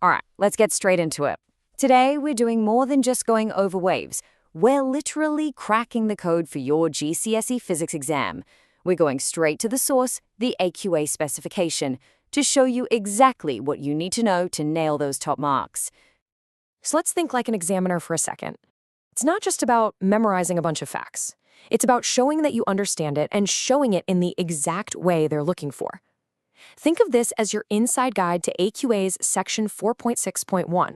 All right, let's get straight into it. Today, we're doing more than just going over waves. We're literally cracking the code for your GCSE Physics exam. We're going straight to the source, the AQA specification, to show you exactly what you need to know to nail those top marks. So let's think like an examiner for a second. It's not just about memorizing a bunch of facts. It's about showing that you understand it and showing it in the exact way they're looking for. Think of this as your inside guide to AQA's Section 4.6.1.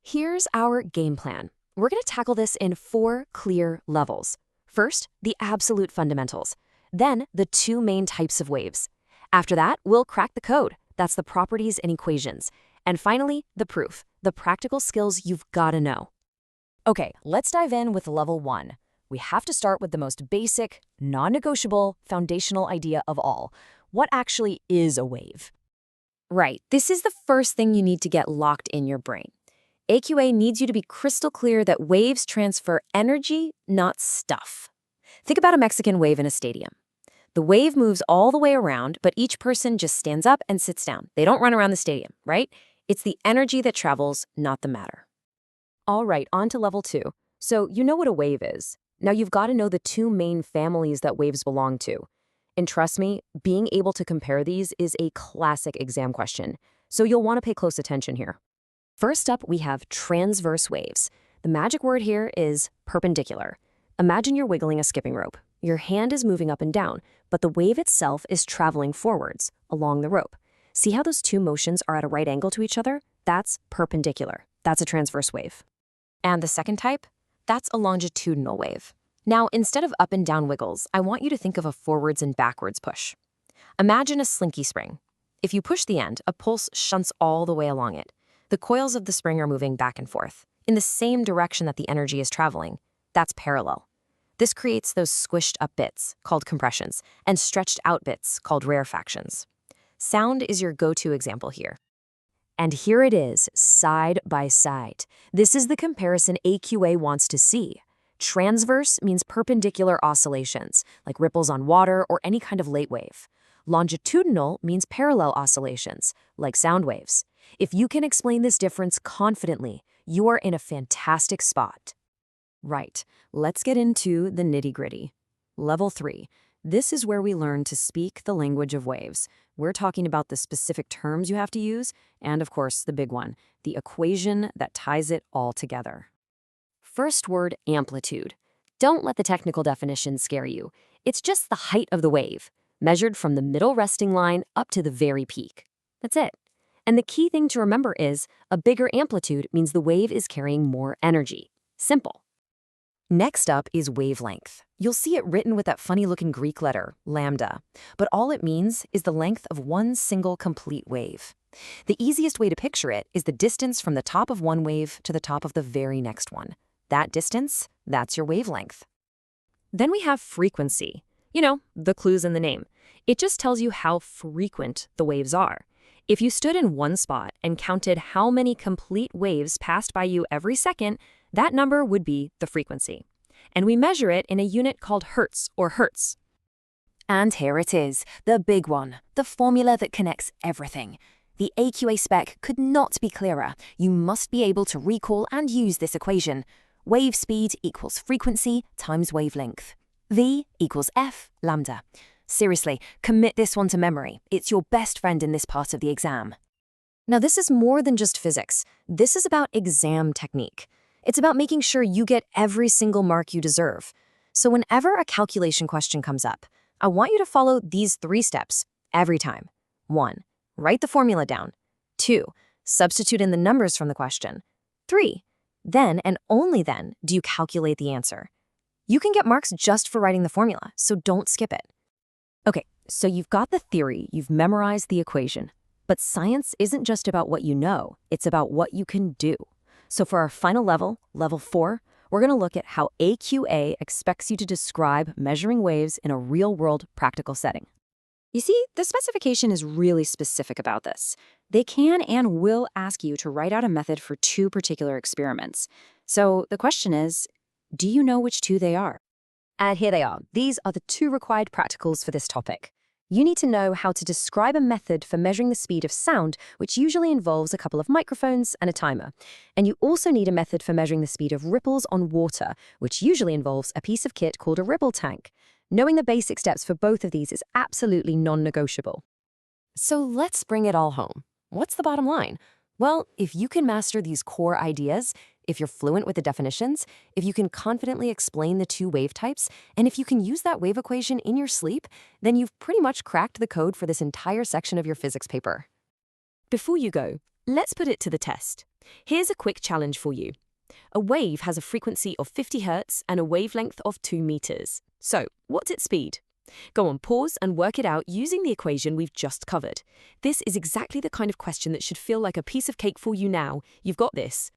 Here's our game plan. We're going to tackle this in 4 clear levels. First, the absolute fundamentals. Then, the 2 main types of waves. After that, we'll crack the code. That's the properties and equations. And finally, the proof, the practical skills you've got to know. Okay, let's dive in with level 1. We have to start with the most basic, non-negotiable, foundational idea of all. What actually is a wave? Right, this is the first thing you need to get locked in your brain. AQA needs you to be crystal clear that waves transfer energy, not stuff. Think about a Mexican wave in a stadium. The wave moves all the way around, but each person just stands up and sits down. They don't run around the stadium, right? It's the energy that travels, not the matter. All right, on to level 2. So you know what a wave is. Now you've got to know the 2 main families that waves belong to. And trust me, being able to compare these is a classic exam question, so you'll want to pay close attention here. First up, we have transverse waves. The magic word here is perpendicular. Imagine you're wiggling a skipping rope. Your hand is moving up and down, but the wave itself is traveling forwards along the rope. See how those 2 motions are at a right angle to each other? That's perpendicular. That's a transverse wave. And the second type? That's a longitudinal wave. Now, instead of up and down wiggles, I want you to think of a forwards and backwards push. Imagine a slinky spring. If you push the end, a pulse shunts all the way along it. The coils of the spring are moving back and forth, in the same direction that the energy is traveling. That's parallel. This creates those squished up bits, called compressions, and stretched out bits, called rarefactions. Sound is your go-to example here. And here it is, side by side. This is the comparison AQA wants to see. Transverse means perpendicular oscillations, like ripples on water or any kind of late wave. Longitudinal means parallel oscillations, like sound waves. If you can explain this difference confidently, you are in a fantastic spot. Right, let's get into the nitty-gritty. Level 3. This is where we learn to speak the language of waves. We're talking about the specific terms you have to use, and of course, the big one, the equation that ties it all together. First word, amplitude. Don't let the technical definition scare you. It's just the height of the wave, measured from the middle resting line up to the very peak. That's it. And the key thing to remember is a bigger amplitude means the wave is carrying more energy. Simple. Next up is wavelength. You'll see it written with that funny-looking Greek letter, lambda, but all it means is the length of one single complete wave. The easiest way to picture it is the distance from the top of one wave to the top of the very next one. That distance, that's your wavelength. Then we have frequency. You know, the clues in the name. It just tells you how frequent the waves are. If you stood in one spot and counted how many complete waves passed by you every second, that number would be the frequency. And we measure it in a unit called hertz or hertz. And here it is, the big one, the formula that connects everything. The AQA spec could not be clearer. You must be able to recall and use this equation. Wave speed equals frequency times wavelength. V equals F lambda. Seriously, commit this one to memory. It's your best friend in this part of the exam. Now, this is more than just physics. This is about exam technique. It's about making sure you get every single mark you deserve. So whenever a calculation question comes up, I want you to follow these 3 steps every time. 1. Write the formula down. 2. Substitute in the numbers from the question. 3. Then and only then do you calculate the answer. You can get marks just for writing the formula, so don't skip it. Okay, so you've got the theory, you've memorized the equation. But science isn't just about what you know, it's about what you can do. So for our final level, level 4, we're going to look at how AQA expects you to describe measuring waves in a real-world practical setting. You see, the specification is really specific about this. They can and will ask you to write out a method for 2 particular experiments. So the question is, do you know which 2 they are? And here they are. These are the 2 required practicals for this topic. You need to know how to describe a method for measuring the speed of sound, which usually involves a couple of microphones and a timer. And you also need a method for measuring the speed of ripples on water, which usually involves a piece of kit called a ripple tank. Knowing the basic steps for both of these is absolutely non-negotiable. So let's bring it all home. What's the bottom line? Well, if you can master these core ideas, if you're fluent with the definitions, if you can confidently explain the two wave types, and if you can use that wave equation in your sleep, then you've pretty much cracked the code for this entire section of your physics paper. Before you go, let's put it to the test. Here's a quick challenge for you. A wave has a frequency of 50 Hz and a wavelength of 2 meters. So, what's its speed? Go on pause and work it out using the equation we've just covered. This is exactly the kind of question that should feel like a piece of cake for you now. You've got this.